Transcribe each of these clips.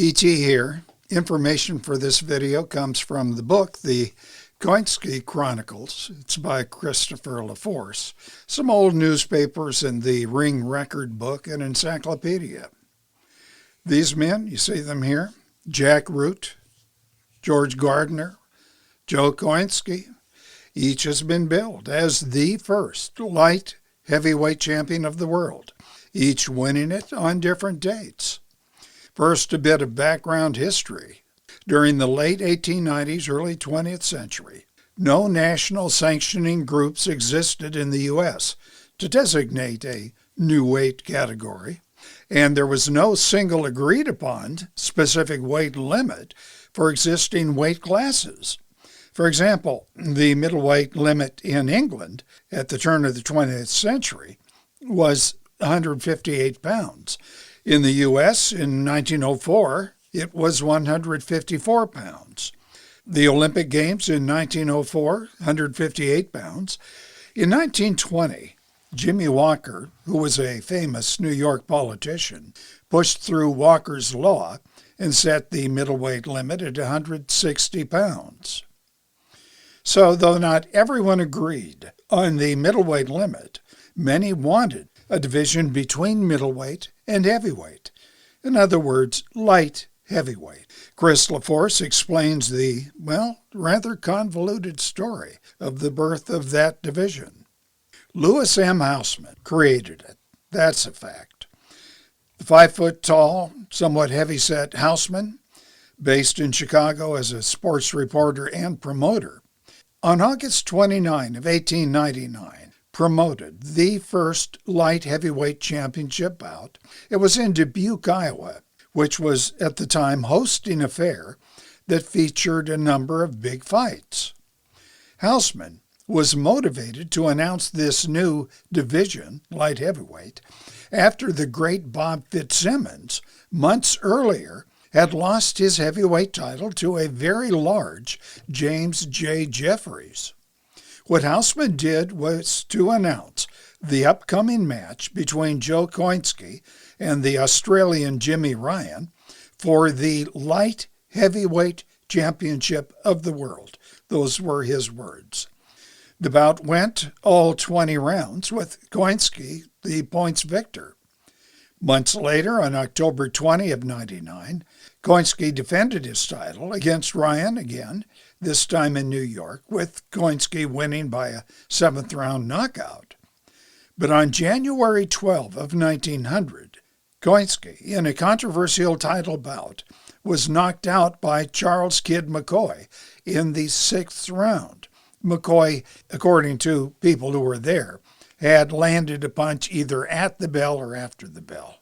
E.T. here. Information for this video comes from the book, The Koinski Chronicles. It's by Christopher LaForce. Some old newspapers and the Ring Record book and encyclopedia. These men, you see them here, Jack Root, George Gardner, Joe Koinski, each has been billed as the first light heavyweight champion of the world, each winning it on different dates. First, a bit of background history. During the late 1890s, early 20th century, no national sanctioning groups existed in the U.S. to designate a new weight category, and there was no single agreed-upon specific weight limit for existing weight classes. For example, the middleweight limit in England at the turn of the 20th century was 158 pounds. In the U.S. in 1904, it was 154 pounds. The Olympic Games in 1904, 158 pounds. In 1920, Jimmy Walker, who was a famous New York politician, pushed through Walker's Law and set the middleweight limit at 160 pounds. So, though not everyone agreed on the middleweight limit, many wanted a division between middleweight and heavyweight. In other words, light heavyweight. Chris LaForce explains the, rather convoluted story of the birth of that division. Louis M. Houseman created it. That's a fact. The 5-foot-tall, somewhat heavy-set Houseman, based in Chicago as a sports reporter and promoter, on August 29 of 1899, promoted the first light heavyweight championship bout. It was in Dubuque, Iowa, which was at the time hosting a fair that featured a number of big fights. Houseman was motivated to announce this new division, light heavyweight, after the great Bob Fitzsimmons, months earlier, had lost his heavyweight title to a very large James J. Jeffries. What Houseman did was to announce the upcoming match between Joe Koinski and the Australian Jimmy Ryan for the light heavyweight championship of the world. Those were his words. The bout went all 20 rounds, with Koinski the points victor. Months later, on October 20 of 99, Koinski defended his title against Ryan again, this time in New York, with Koinski winning by a 7th-round knockout. But on January 12 of 1900, Koinski, in a controversial title bout, was knocked out by Charles Kid McCoy in the 6th round. McCoy, according to people who were there, had landed a punch either at the bell or after the bell.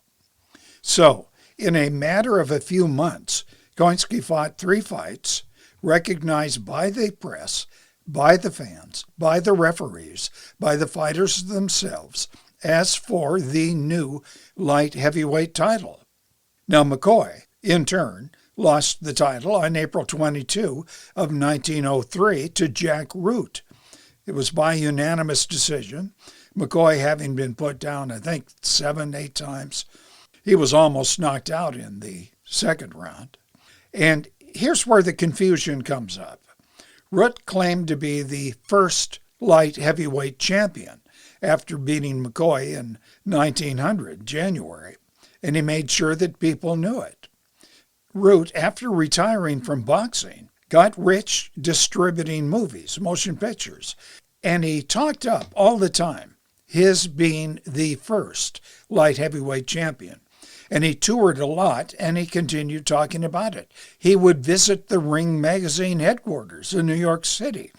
So, in a matter of a few months, Koinski fought 3 fights, recognized by the press, by the fans, by the referees, by the fighters themselves, as for the new light heavyweight title. Now, McCoy, in turn, lost the title on April 22 of 1903 to Jack Root. It was by unanimous decision, McCoy having been put down, I think, 7, 8 times. He was almost knocked out in the 2nd round. And here's where the confusion comes up. Root claimed to be the first light heavyweight champion after beating McCoy in 1900, January, and he made sure that people knew it. Root, after retiring from boxing, got rich distributing movies, motion pictures, and he talked up all the time his being the first light heavyweight champion. And he toured a lot, and he continued talking about it. He would visit the Ring magazine headquarters in New York City.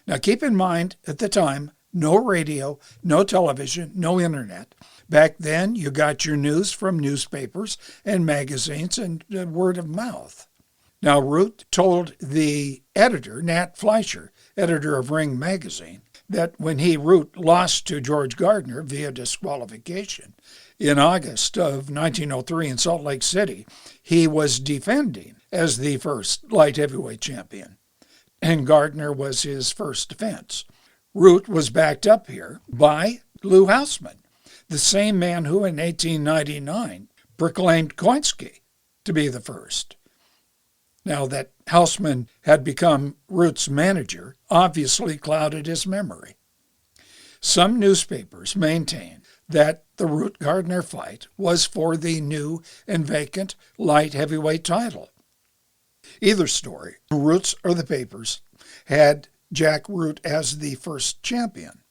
Now, keep in mind, at the time, no radio, no television, no internet. Back then, you got your news from newspapers and magazines and word of mouth. Now, Root told the editor, Nat Fleischer, editor of Ring magazine, that when Root lost to George Gardner via disqualification in August of 1903 in Salt Lake City, he was defending as the first light heavyweight champion, and Gardner was his first defense. Root was backed up here by Lou Houseman, the same man who in 1899 proclaimed Koinski to be the first. Now, that Houseman had become Root's manager obviously clouded his memory. Some newspapers maintain that the Root-Gardner fight was for the new and vacant light heavyweight title. Either story, Roots or the papers, had Jack Root as the first champion.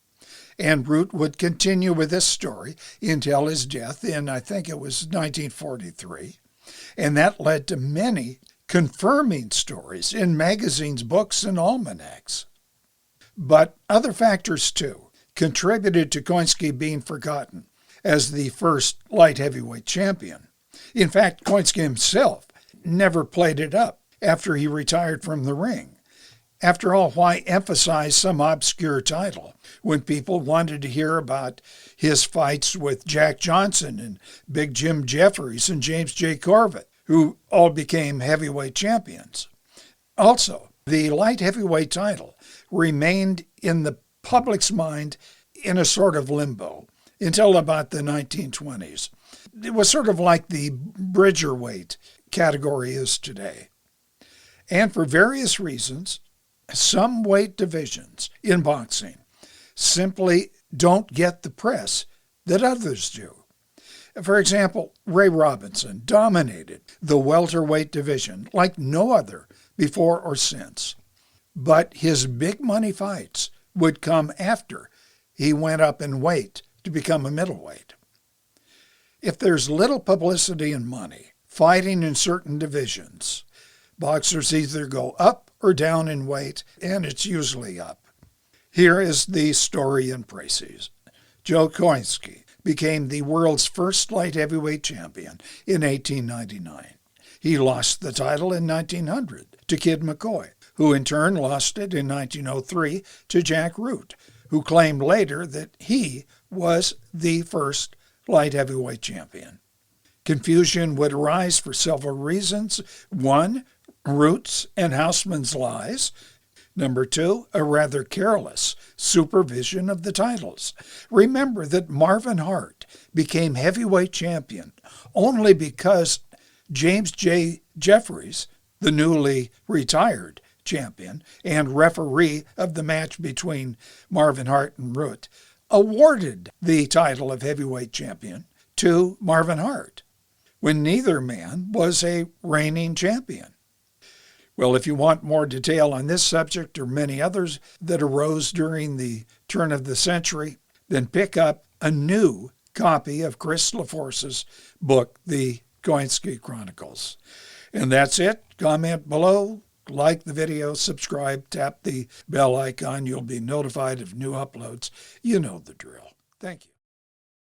And Root would continue with this story until his death in, I think it was 1943. And that led to many confirming stories in magazines, books, and almanacs. But other factors, too, contributed to Koinski being forgotten as the first light heavyweight champion. In fact, Koinski himself never played it up after he retired from the ring. After all, why emphasize some obscure title when people wanted to hear about his fights with Jack Johnson and Big Jim Jeffries and James J. Corbett, who all became heavyweight champions? Also, the light heavyweight title remained in the public's mind in a sort of limbo until about the 1920s. It was sort of like the bridgerweight category is today. And for various reasons, some weight divisions in boxing simply don't get the press that others do. For example, Ray Robinson dominated the welterweight division like no other before or since. But his big money fights would come after he went up in weight to become a middleweight. If there's little publicity and money fighting in certain divisions, boxers either go up or down in weight, and it's usually up. Here is the story in précis. Joe Koinski became the world's first light heavyweight champion in 1899. He lost the title in 1900 to Kid McCoy, who in turn lost it in 1903 to Jack Root, who claimed later that he was the first light heavyweight champion. Confusion would arise for several reasons. One, Root's and Houseman's lies. Number two, a rather careless supervision of the titles. Remember that Marvin Hart became heavyweight champion only because James J. Jeffries, the newly retired champion and referee of the match between Marvin Hart and Root, awarded the title of heavyweight champion to Marvin Hart, when neither man was a reigning champion. Well, if you want more detail on this subject or many others that arose during the turn of the century, then pick up a new copy of Chris LaForce's book, The Koinski Chronicles. And that's it. Comment below, like the video, subscribe, tap the bell icon. You'll be notified of new uploads. You know the drill. Thank you.